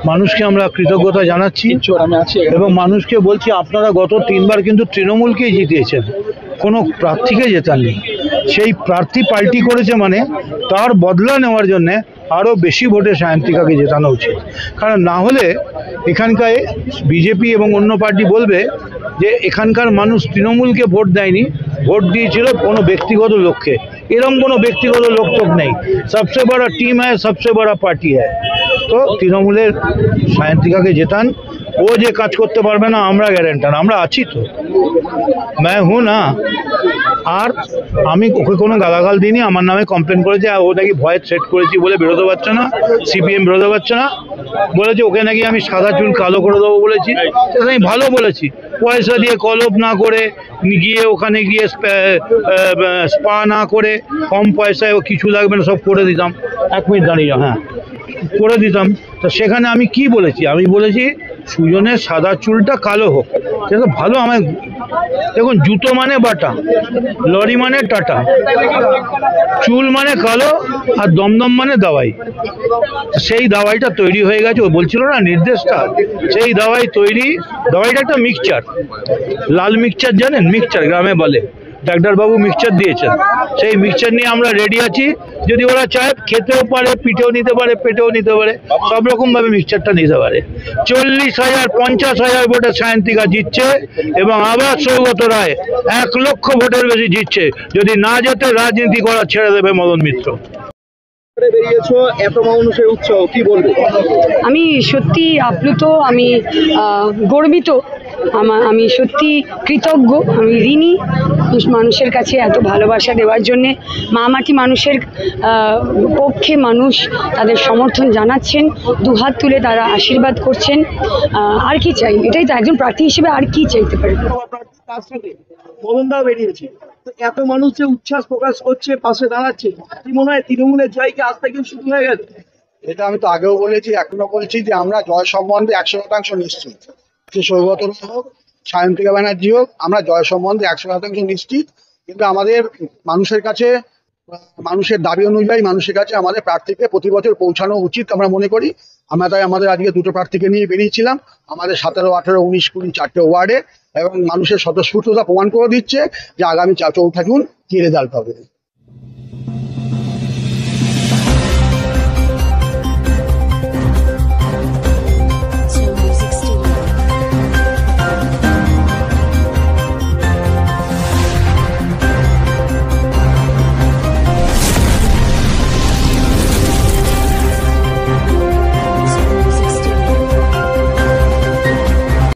মানুষকে আমরা কৃতজ্ঞতা জানাচ্ছি এবং মানুষকে বলছি আপনারা গত 3বার কিন্তু তৃণমূলকেই জিতিয়েছেন, কোনো প্রার্থীকে জেতাননি। সেই প্রার্থী পাল্টি করেছে মানে তার বদলা নেওয়ার জন্যে আরও বেশি ভোটে সায়ন্তিকাকে জেতানো উচিত। কারণ না হলে এখানকার বিজেপি এবং অন্য পার্টি বলবে যে এখানকার মানুষ তৃণমূলকে ভোট দেয়নি, ভোট দিয়েছিল কোনো ব্যক্তিগত লোককে। এরকম কোনো ব্যক্তিগত লোক টোক নেই, সবচেয়ে বড় টিম হ্যায়, সবচেয়ে বড় পার্টি হ্যায়। তো তৃণমূলের সায়ন্তিকাকে জেতান, ও যে কাজ করতে পারবে না আমরা গ্যারেন্টার, আমরা আছি তো, मैं हूँ না। আর আমি ওকে কোনো গালাগাল দিইনি, আমার নামে কমপ্লেন করেছে ও নাকি ভয় থ্রেট করেছি বলে বেরোতে পারছে না, সিপিএম বেরোতে পারছে না, বলেছে ওকে নাকি আমি সাদা চুল কালো করে দেবো বলেছি। আমি ভালো বলেছি, পয়সা দিয়ে কলপ না করে গিয়ে ওখানে গিয়ে স্পা না করে কম পয়সায় ও কিছু লাগবে না সব করে দিতাম। 1 মিনিট দাঁড়িয়ে যাও, হ্যাঁ করে দিতাম। তো সেখানে আমি কি বলেছি, আমি বলেছি সুজনের সাদা চুলটা কালো হোক, সেটা ভালো। আমায় দেখুন, জুতো মানে বাটা, লরি মানে টাটা, চুল মানে কালো, আর দমদম মানে দাওয়াই। সেই দাওয়াইটা তৈরি হয়ে গেছে, ও বলছিল না নির্দেশটা, সেই দাওয়াই তৈরি। দাওয়াইটা একটা মিক্সচার, লাল মিক্সচার জানেন, মিক্সচার গ্রামে বলে, ডাক্তারবাবু মিক্সচার দিয়েছেন, সেই মিক্সচার নিয়ে আমরা রেডি আছি। যদি ওরা চায় খেতেও পারে, পিঠেও নিতে পারে, পেটেও নিতে পারে, সব রকমভাবে মিক্সচারটা নিতে পারে। 40,000 50,000 ভোটে সায়ন্তিকা জিতছে এবং আবার সৌগত রায় 1 লক্ষ ভোটের বেশি জিতছে। যদি না যেতে রাজনীতি করা ছেড়ে দেবে মদন মিত্র। এত মানুষের উৎসাহ কি বলবো? আমি সত্যি আপ্লুত, আমি গর্বিত, আমি সত্যি কৃতজ্ঞ, আমি ঋণী মানুষের কাছে এত ভালোবাসা দেওয়ার জন্যে। মা মাটি মানুষের পক্ষে মানুষ তাদের সমর্থন জানাচ্ছেন, দুহাত তুলে তারা আশীর্বাদ করছেন। আর কি চাই, এটাই তো একজন প্রার্থী হিসেবে আর কি চাইতে পারে। মদনদা বেরিয়েছে, এত মানুষ যে উচ্ছ্বাস প্রকাশ করছে, পাশে দাঁড়াচ্ছে, কি মনে হয় তৃণমূলের জয় কি আজ থেকে শুরু হয়ে গেছে? এটা আমি তো আগেও বলেছি, এখনো বলছি যে আমরা জয় সম্বন্ধে 100% নিশ্চিত। সে সৌগত হোক, সায়ন্তিকা ব্যানার্জি হোক, আমরা জয় সম্বন্ধে 100% নিশ্চিত। কিন্তু আমাদের মানুষের কাছে, মানুষের দাবি অনুযায়ী মানুষের কাছে আমাদের প্রার্থীকে প্রতি বছর পৌঁছানো উচিত আমরা মনে করি। আমরা তাই আমাদের আজকে 2টো প্রার্থীকে নিয়ে বেরিয়েছিলাম, আমাদের 17, 18, 19, 20 4টে ওয়ার্ডে, এবং মানুষের স্বতঃস্ফূর্ততা প্রমাণ করে দিচ্ছে যে আগামী 4 জুন কি রেজাল্ট হবে।